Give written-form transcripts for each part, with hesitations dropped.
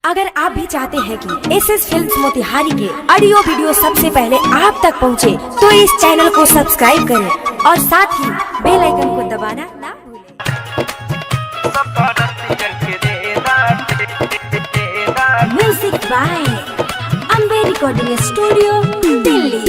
अगर आप भी चाहते हैं कि एसएस फिल्म्स मोतिहारी के ऑडियो वीडियो सबसे पहले आप तक पहुंचे, तो इस चैनल को सब्सक्राइब करें और साथ ही बेल आइकन को दबाना ना भूलें। Music by Ambe recording studio Delhi.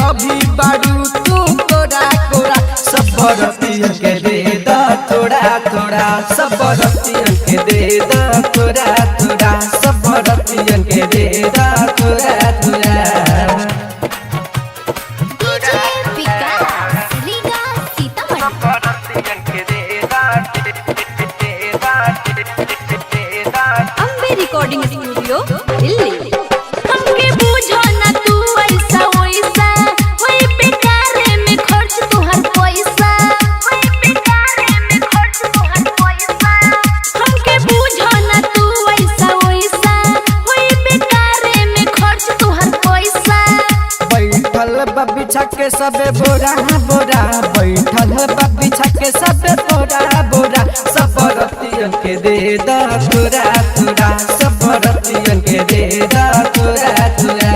अभी बारू तू कोरा कोरा सब बरतियन के दे दा थोड़ा थोड़ा, सब बरतियन के दे दा थोड़ा थोड़ा, सब बरतियन के दे दा थोड़ा थोड़ा। Ambe recording studio Delhi. बिछा के सबे बोरा बोरा, बैठल बिछा के सबे बोरा बोरा, सब रतियन के दे दा थोड़ा थोड़ा, सब रतियन के दे दा थोड़ा थोड़ा।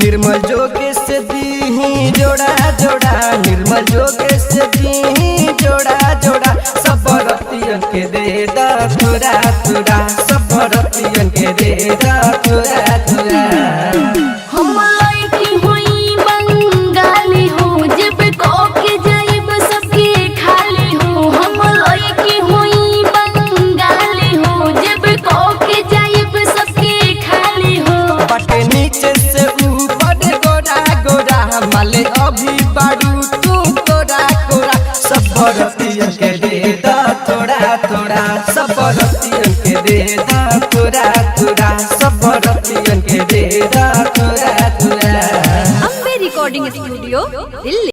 निर्मल जोगे से दी जोड़ा जोड़ा, निर्मल जोगे से दी जोड़ा जोड़ा, सब रतियन के दे दा थोड़ा थोड़ा, सब रतियन के दे दा थोड़ा थोड़ा। अभी बारू तू कोरा कोरा, सब बरतियन के दे दा थोड़ा थोड़ा, सब बरतियन के दे दा थोड़ा थोड़ा, सब बरतियन के दे दा थोड़ा थोड़ा। Ambe recording studio Delhi.